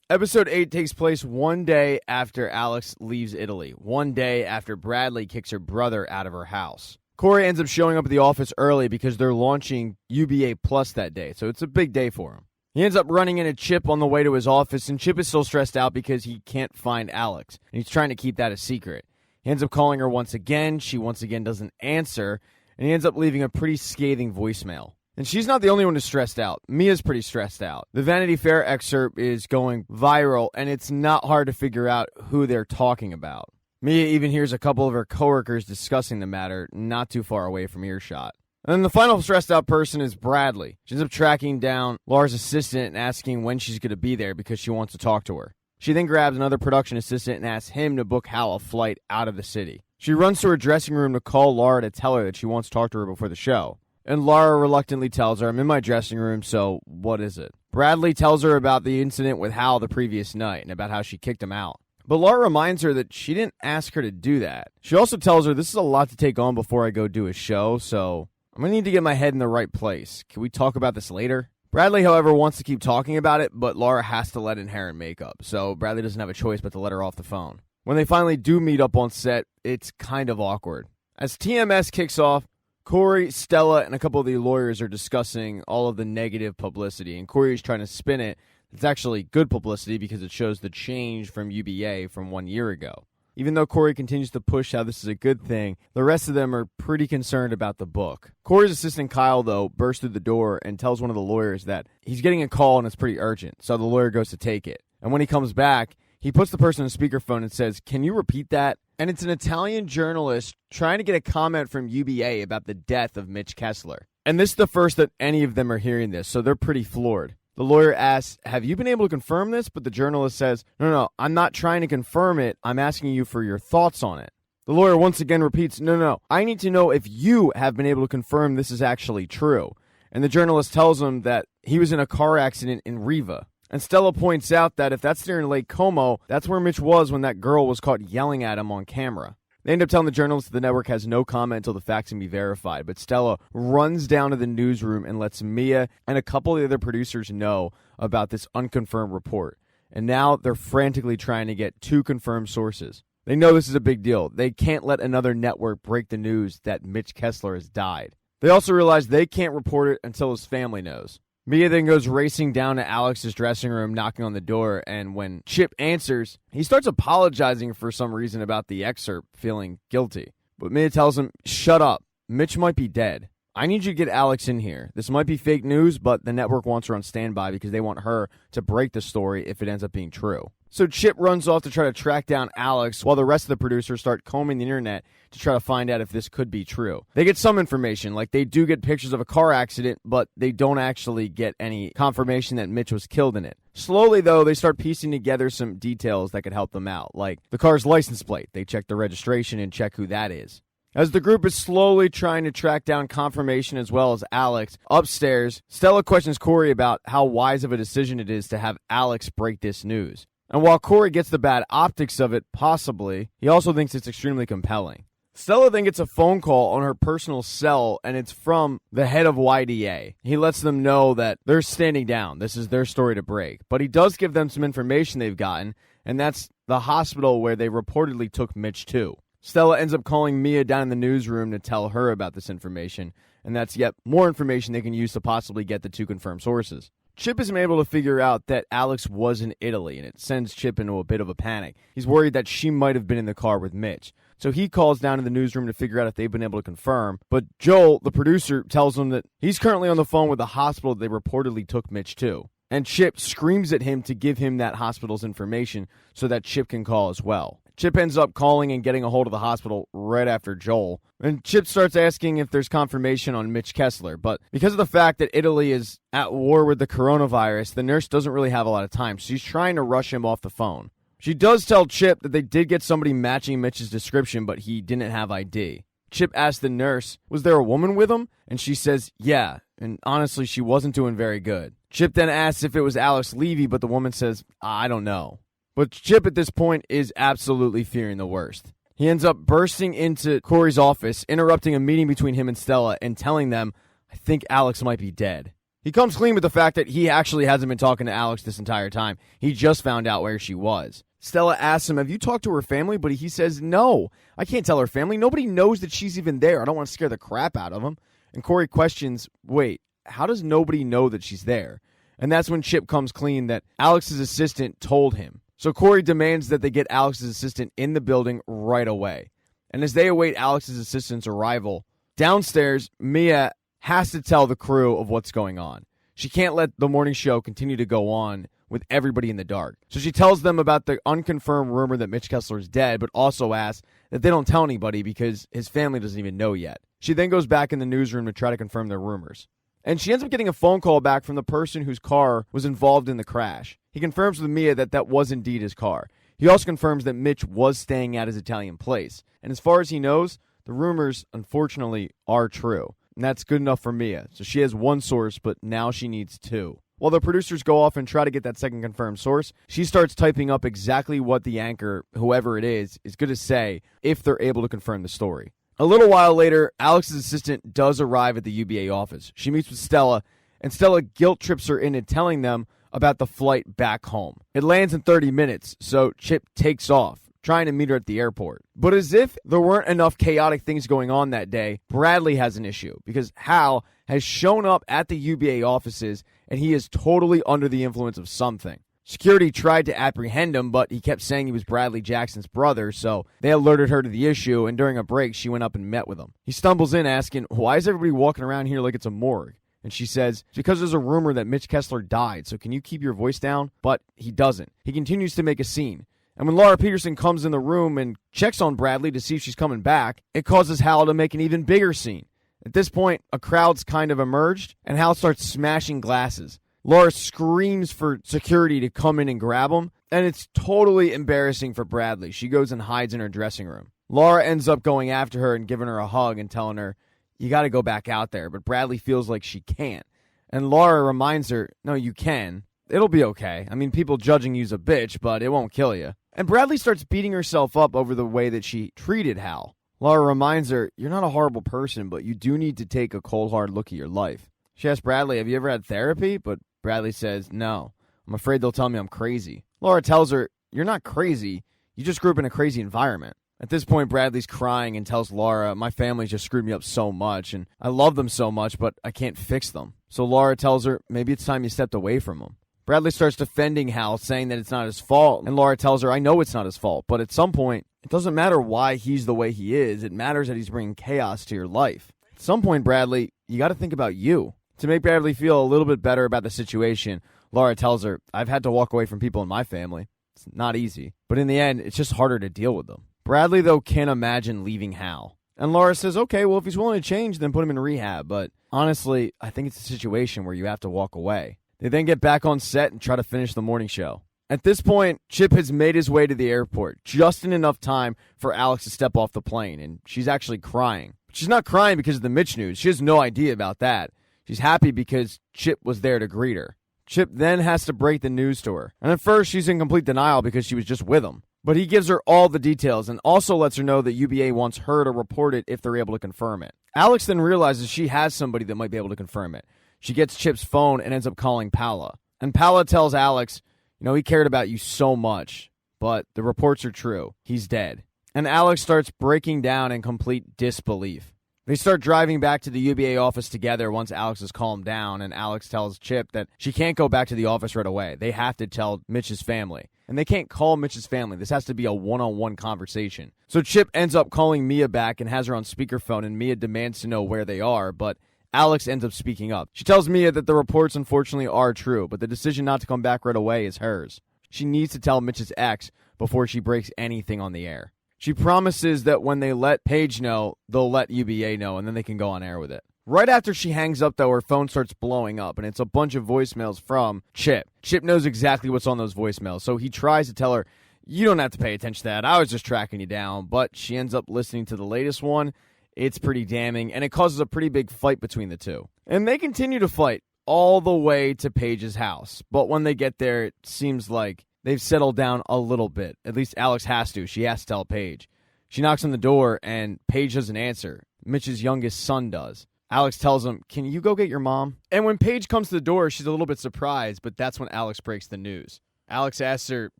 Episode 8 takes place one day after Alex leaves Italy, one day after Bradley kicks her brother out of her house. Corey ends up showing up at the office early because they're launching UBA Plus that day, so it's a big day for him. He ends up running into Chip on the way to his office, and Chip is still stressed out because he can't find Alex, and he's trying to keep that a secret. He ends up calling her once again, she once again doesn't answer, and he ends up leaving a pretty scathing voicemail. And she's not the only one who's stressed out. Mia's pretty stressed out. The Vanity Fair excerpt is going viral, and it's not hard to figure out who they're talking about. Mia even hears a couple of her coworkers discussing the matter, not too far away from earshot. And then the final stressed out person is Bradley. She ends up tracking down Laura's assistant and asking when she's going to be there because she wants to talk to her. She then grabs another production assistant and asks him to book Hal a flight out of the city. She runs to her dressing room to call Laura to tell her that she wants to talk to her before the show. And Laura reluctantly tells her, I'm in my dressing room, so what is it? Bradley tells her about the incident with Hal the previous night and about how she kicked him out. But Laura reminds her that she didn't ask her to do that. She also tells her this is a lot to take on before I go do a show, so I'm going to need to get my head in the right place. Can we talk about this later? Bradley, however, wants to keep talking about it, but Laura has to let in hair and makeup, so Bradley doesn't have a choice but to let her off the phone. When they finally do meet up on set, it's kind of awkward. As TMS kicks off, Corey, Stella, and a couple of the lawyers are discussing all of the negative publicity, and Corey is trying to spin it. It's actually good publicity because it shows the change from UBA from 1 year ago. Even though Corey continues to push how this is a good thing, the rest of them are pretty concerned about the book. Corey's assistant Kyle, though, bursts through the door and tells one of the lawyers that he's getting a call and it's pretty urgent, so the lawyer goes to take it. And when he comes back, he puts the person on speakerphone and says, "Can you repeat that?" And it's an Italian journalist trying to get a comment from UBA about the death of Mitch Kessler. And this is the first that any of them are hearing this, so they're pretty floored. The lawyer asks, have you been able to confirm this? But the journalist says, no, I'm not trying to confirm it. I'm asking you for your thoughts on it. The lawyer once again repeats, no, I need to know if you have been able to confirm this is actually true. And the journalist tells him that he was in a car accident in Riva. And Stella points out that if that's near Lake Como, that's where Mitch was when that girl was caught yelling at him on camera. They end up telling the journalist that the network has no comment until the facts can be verified, but Stella runs down to the newsroom and lets Mia and a couple of the other producers know about this unconfirmed report. And now they're frantically trying to get 2 confirmed sources. They know this is a big deal. They can't let another network break the news that Mitch Kessler has died. They also realize they can't report it until his family knows. Mia then goes racing down to Alex's dressing room, knocking on the door, and when Chip answers, he starts apologizing for some reason about the excerpt, feeling guilty. But Mia tells him, shut up, Mitch might be dead. I need you to get Alex in here. This might be fake news, but the network wants her on standby because they want her to break the story if it ends up being true. So Chip runs off to try to track down Alex while the rest of the producers start combing the internet to try to find out if this could be true. They get some information, like they do get pictures of a car accident, but they don't actually get any confirmation that Mitch was killed in it. Slowly, though, they start piecing together some details that could help them out, like the car's license plate. They check the registration and check who that is. As the group is slowly trying to track down confirmation as well as Alex, upstairs, Stella questions Corey about how wise of a decision it is to have Alex break this news. And while Corey gets the bad optics of it, possibly, he also thinks it's extremely compelling. Stella then gets a phone call on her personal cell, and it's from the head of YDA. He lets them know that they're standing down. This is their story to break. But he does give them some information they've gotten, and that's the hospital where they reportedly took Mitch to. Stella ends up calling Mia down in the newsroom to tell her about this information, and that's yet more information they can use to possibly get the 2 confirmed sources. Chip isn't able to figure out that Alex was in Italy, and it sends Chip into a bit of a panic. He's worried that she might have been in the car with Mitch. So he calls down to the newsroom to figure out if they've been able to confirm. But Joel, the producer, tells him that he's currently on the phone with the hospital they reportedly took Mitch to. And Chip screams at him to give him that hospital's information so that Chip can call as well. Chip ends up calling and getting a hold of the hospital right after Joel. And Chip starts asking if there's confirmation on Mitch Kessler. But because of the fact that Italy is at war with the coronavirus, the nurse doesn't really have a lot of time. So she's trying to rush him off the phone. She does tell Chip that they did get somebody matching Mitch's description, but he didn't have ID. Chip asks the nurse, was there a woman with him? And she says, yeah. And honestly, she wasn't doing very good. Chip then asks if it was Alex Levy, but the woman says, I don't know. But Chip at this point is absolutely fearing the worst. He ends up bursting into Corey's office, interrupting a meeting between him and Stella and telling them, I think Alex might be dead. He comes clean with the fact that he actually hasn't been talking to Alex this entire time. He just found out where she was. Stella asks him, have you talked to her family? But he says, no, I can't tell her family. Nobody knows that she's even there. I don't want to scare the crap out of them. And Corey questions, wait, how does nobody know that she's there? And that's when Chip comes clean that Alex's assistant told him. So Corey demands that they get Alex's assistant in the building right away. And as they await Alex's assistant's arrival, downstairs, Mia has to tell the crew of what's going on. She can't let the morning show continue to go on with everybody in the dark. So she tells them about the unconfirmed rumor that Mitch Kessler is dead, but also asks that they don't tell anybody because his family doesn't even know yet. She then goes back in the newsroom to try to confirm their rumors. And she ends up getting a phone call back from the person whose car was involved in the crash. He confirms with Mia that that was indeed his car. He also confirms that Mitch was staying at his Italian place. And as far as he knows, the rumors, unfortunately, are true. And that's good enough for Mia. So she has one source, but now she needs two. While the producers go off and try to get that second confirmed source, she starts typing up exactly what the anchor, whoever it is going to say if they're able to confirm the story. A little while later, Alex's assistant does arrive at the UBA office. She meets with Stella, and Stella guilt trips her into telling them about the flight back home. It lands in 30 minutes, so Chip takes off, trying to meet her at the airport. But as if there weren't enough chaotic things going on that day, Bradley has an issue, because Hal has shown up at the UBA offices, and he is totally under the influence of something. Security tried to apprehend him, but he kept saying he was Bradley Jackson's brother, so they alerted her to the issue, and during a break, she went up and met with him. He stumbles in asking, why is everybody walking around here like it's a morgue? And she says, it's because there's a rumor that Mitch Kessler died, so can you keep your voice down? But he doesn't. He continues to make a scene. And when Laura Peterson comes in the room and checks on Bradley to see if she's coming back, it causes Hal to make an even bigger scene. At this point, a crowd's kind of emerged, and Hal starts smashing glasses. Laura screams for security to come in and grab him, and it's totally embarrassing for Bradley. She goes and hides in her dressing room. Laura ends up going after her and giving her a hug and telling her, you got to go back out there, but Bradley feels like she can't. And Laura reminds her, no, you can. It'll be okay. I mean, people judging you's a bitch, but it won't kill you. And Bradley starts beating herself up over the way that she treated Hal. Laura reminds her, you're not a horrible person, but you do need to take a cold, hard look at your life. She asks Bradley, have you ever had therapy? But Bradley says, no. I'm afraid they'll tell me I'm crazy. Laura tells her, you're not crazy. You just grew up in a crazy environment. At this point, Bradley's crying and tells Laura, my family just screwed me up so much, and I love them so much, but I can't fix them. So Laura tells her, maybe it's time you stepped away from them. Bradley starts defending Hal, saying that it's not his fault, and Laura tells her, I know it's not his fault, but at some point, it doesn't matter why he's the way he is. It matters that he's bringing chaos to your life. At some point, Bradley, you got to think about you. To make Bradley feel a little bit better about the situation, Laura tells her, I've had to walk away from people in my family. It's not easy. But in the end, it's just harder to deal with them. Bradley, though, can't imagine leaving Hal. And Laura says, okay, well, if he's willing to change, then put him in rehab. But honestly, I think it's a situation where you have to walk away. They then get back on set and try to finish the morning show. At this point, Chip has made his way to the airport, just in enough time for Alex to step off the plane, and she's actually crying. But she's not crying because of the Mitch news. She has no idea about that. She's happy because Chip was there to greet her. Chip then has to break the news to her. And at first, she's in complete denial because she was just with him. But he gives her all the details and also lets her know that UBA wants her to report it if they're able to confirm it. Alex then realizes she has somebody that might be able to confirm it. She gets Chip's phone and ends up calling Paula. And Paula tells Alex, he cared about you so much, but the reports are true. He's dead. And Alex starts breaking down in complete disbelief. They start driving back to the UBA office together once Alex has calmed down, and Alex tells Chip that she can't go back to the office right away. They have to tell Mitch's family. And they can't call Mitch's family. This has to be a one-on-one conversation. So Chip ends up calling Mia back and has her on speakerphone, and Mia demands to know where they are, but Alex ends up speaking up. She tells Mia that the reports unfortunately are true, but the decision not to come back right away is hers. She needs to tell Mitch's ex before she breaks anything on the air. She promises that when they let Paige know, they'll let UBA know, and then they can go on air with it. Right after she hangs up, though, her phone starts blowing up, and it's a bunch of voicemails from Chip. Chip knows exactly what's on those voicemails, so he tries to tell her, you don't have to pay attention to that. I was just tracking you down. But she ends up listening to the latest one. It's pretty damning, and it causes a pretty big fight between the two. And they continue to fight all the way to Paige's house. But when they get there, it seems like they've settled down a little bit. At least Alex has to. She has to tell Paige. She knocks on the door, and Paige doesn't answer. Mitch's youngest son does. Alex tells him, "Can you go get your mom?" And when Paige comes to the door, she's a little bit surprised, but that's when Alex breaks the news. Alex asks her,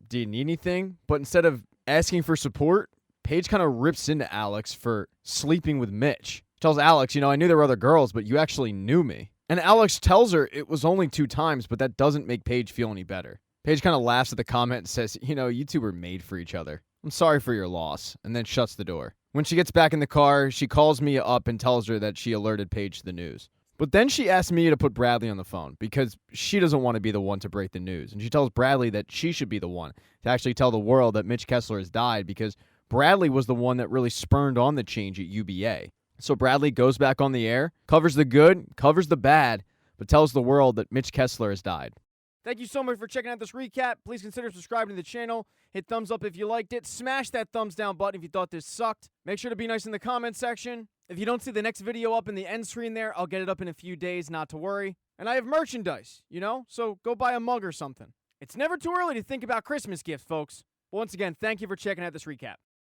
"Do you need anything?" But instead of asking for support, Paige kind of rips into Alex for sleeping with Mitch. Tells Alex, I knew there were other girls, but you actually knew me. And Alex tells her it was only 2 times, but that doesn't make Paige feel any better. Paige kind of laughs at the comment and says, you two were made for each other. I'm sorry for your loss, and then shuts the door. When she gets back in the car, she calls Mia up and tells her that she alerted Paige to the news. But then she asks Mia to put Bradley on the phone because she doesn't want to be the one to break the news. And she tells Bradley that she should be the one to actually tell the world that Mitch Kessler has died because Bradley was the one that really spurned on the change at UBA. So Bradley goes back on the air, covers the good, covers the bad, but tells the world that Mitch Kessler has died. Thank you so much for checking out this recap. Please consider subscribing to the channel. Hit thumbs up if you liked it. Smash that thumbs down button if you thought this sucked. Make sure to be nice in the comment section. If you don't see the next video up in the end screen there, I'll get it up in a few days, not to worry. And I have merchandise, so go buy a mug or something. It's never too early to think about Christmas gifts, folks. Once again, thank you for checking out this recap.